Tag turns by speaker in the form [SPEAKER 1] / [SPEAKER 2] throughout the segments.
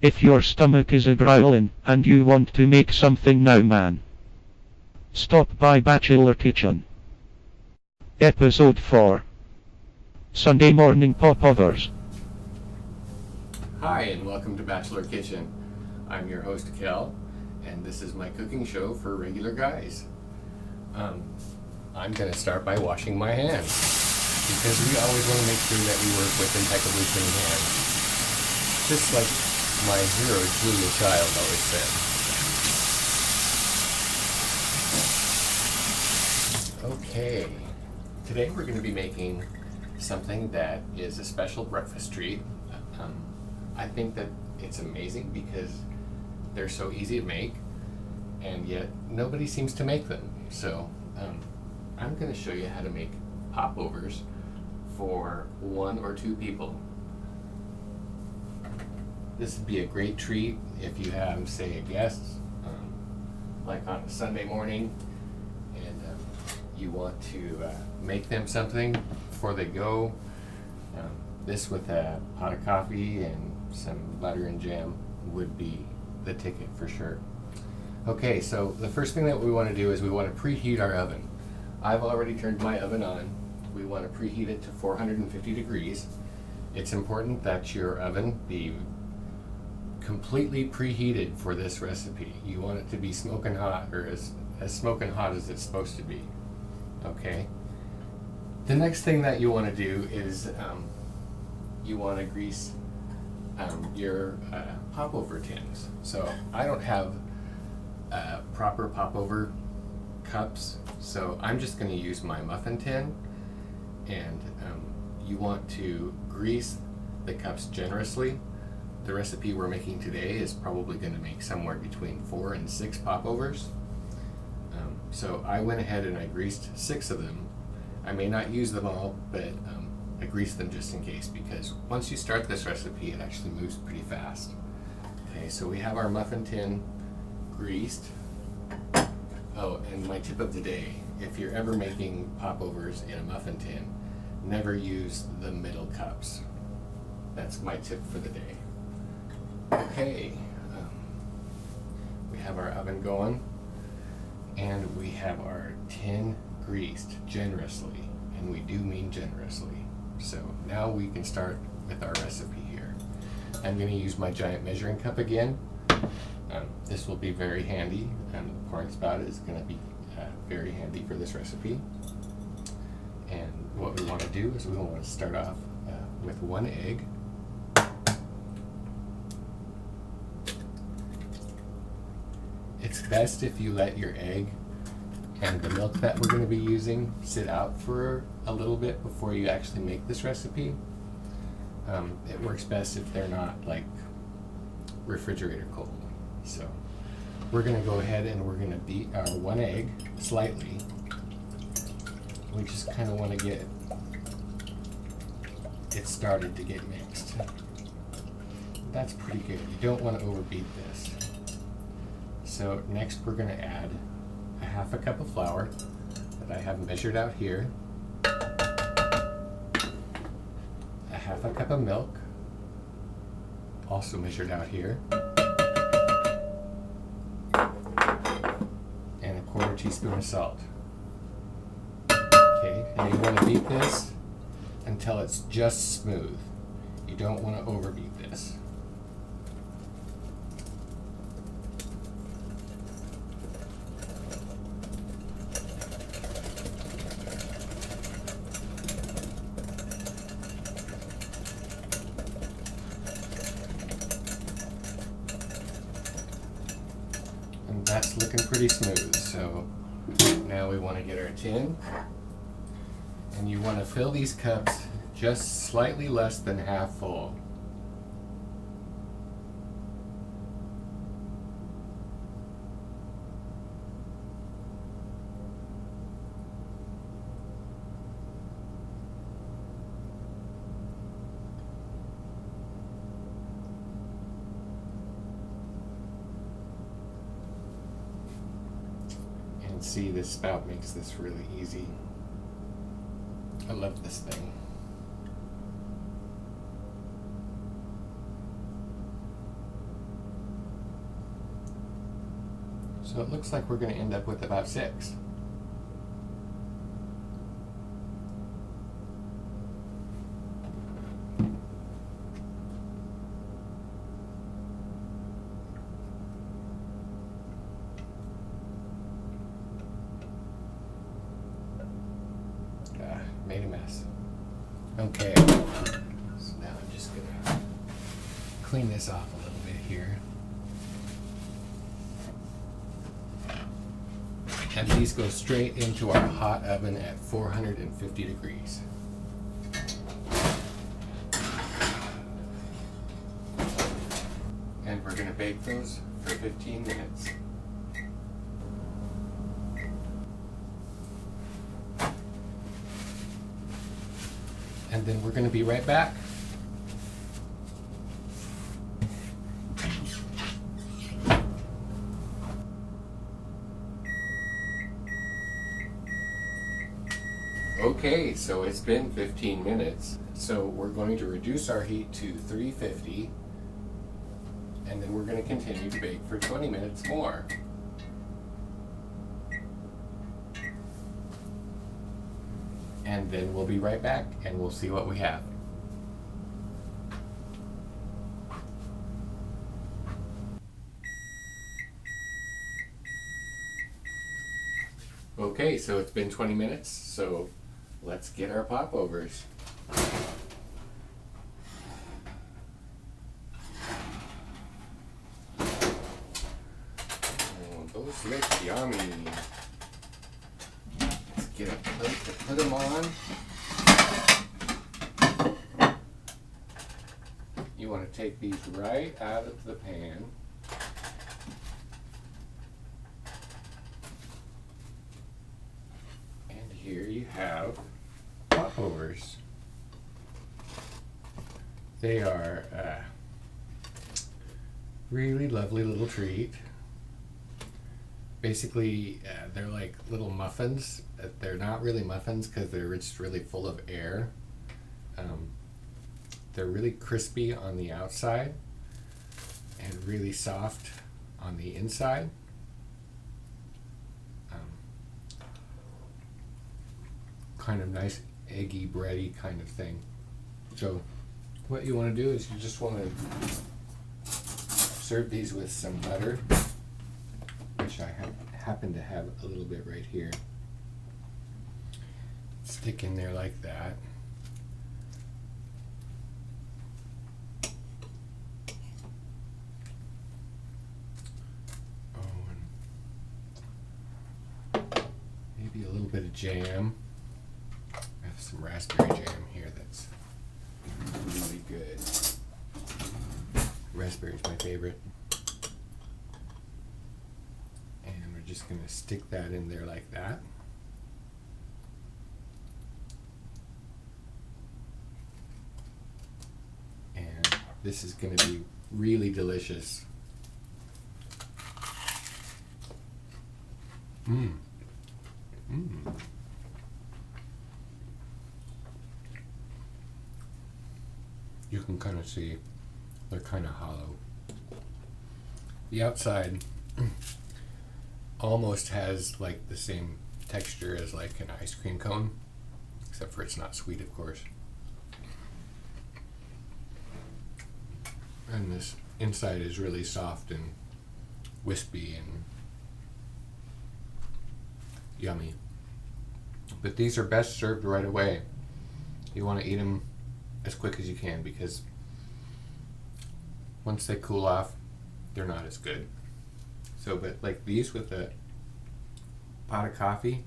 [SPEAKER 1] If your stomach is a growlin' and you want to make something now, man, stop by Bachelor Kitchen. Episode 4. Sunday Morning Popovers.
[SPEAKER 2] Hi, and welcome to Bachelor Kitchen. I'm your host, Kel, and this is my cooking show for regular guys. I'm going to start by washing my hands, because we always want to make sure that we work with impeccably clean hands. Just like my hero, Julia Child, always said. Okay, today we're going to be making something that is a special breakfast treat. I think that it's amazing because they're so easy to make, and yet nobody seems to make them. So I'm going to show you how to make popovers for 1 or 2 people. This would be a great treat if you have, say, a guest, like on a Sunday morning, and you want to make them something before they go. This with a pot of coffee and some butter and jam would be the ticket for sure. Okay, so the first thing that we want to do is we want to preheat our oven. I've already turned my oven on. We want to preheat it to 450 degrees. It's important that your oven be completely preheated for this recipe. You want it to be smoking hot, or as smoking hot as it's supposed to be. Okay. The next thing that you want to do is you want to grease your popover tins. So I don't have proper popover cups, so I'm just going to use my muffin tin, and you want to grease the cups generously. The recipe we're making today is probably going to make somewhere between 4 and 6 popovers. So I went ahead and I greased 6 of them. I may not use them all, but I greased them just in case, because once you start this recipe, it actually moves pretty fast. Okay, so we have our muffin tin greased. Oh, and my tip of the day, if you're ever making popovers in a muffin tin, never use the middle cups. That's my tip for the day. Okay, we have our oven going, and we have our tin greased generously, and we do mean generously. So now we can start with our recipe here. I'm going to use my giant measuring cup again. This will be very handy, and the pouring spout is going to be very handy for this recipe. And what we want to do is we want to start off with 1 egg. It's best if you let your egg and the milk that we're going to be using sit out for a little bit before you actually make this recipe. It works best if they're not like refrigerator cold. So we're going to go ahead and we're going to beat our 1 egg slightly. We just kind of want to get it started to get mixed. That's pretty good. You don't want to overbeat this. So next we're going to add a 1/2 cup of flour that I have measured out here, a 1/2 cup of milk, also measured out here, and a 1/4 teaspoon of salt. Okay, and you want to beat this until it's just smooth. You don't want to overbeat this. And that's looking pretty smooth. So now we want to get our tin, and you want to fill these cups just slightly less than half full. See, this spout makes this really easy. I love this thing. So it looks like we're going to end up with about 6. Made a mess. Okay, so now I'm just gonna clean this off a little bit here. And these go straight into our hot oven at 450 degrees. And we're gonna bake those for 15 minutes. And then we're going to be right back. Okay, so it's been 15 minutes. So we're going to reduce our heat to 350, and then we're going to continue to bake for 20 minutes more. And then we'll be right back and we'll see what we have. Okay, so it's been 20 minutes, so let's get our popovers. Oh, those look yummy. Get a plate to put them on. You want to take these right out of the pan. And here you have popovers. They are a really lovely little treat. Basically, they're like little muffins. They're not really muffins because they're just really full of air. They're really crispy on the outside and really soft on the inside. Kind of nice eggy, bready kind of thing. So what you want to do is you just want to serve these with some butter, which I happen to have a little bit right here. Stick in there like that. Oh, and maybe a little bit of jam. I have some raspberry jam here that's really good. Raspberry is my favorite. And we're just going to stick that in there like that. And this is going to be really delicious. Mmm. Mmm. You can kind of see they're kind of hollow. The outside almost has like the same texture as like an ice cream cone, except for it's not sweet, of course. And this inside is really soft and wispy and yummy. But these are best served right away. You want to eat them as quick as you can because once they cool off, they're not as good. So, but like these with a pot of coffee,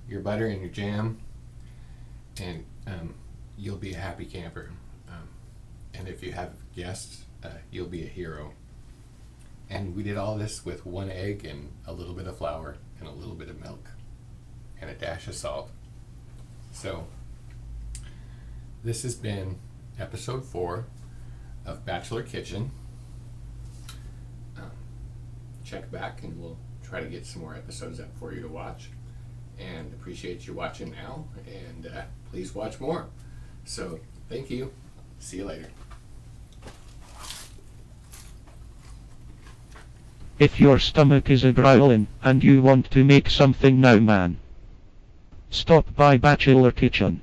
[SPEAKER 2] your butter and your jam, and you'll be a happy camper. And if you have guests, you'll be a hero. And we did all this with 1 egg and a little bit of flour and a little bit of milk and a dash of salt. So this has been episode 4 of Bachelor Kitchen. Check back and we'll try to get some more episodes up for you to watch. And appreciate you watching now, and please watch more. So thank you. See you later.
[SPEAKER 1] If your stomach is a growling and you want to make something now, man, stop by Bachelor Kitchen.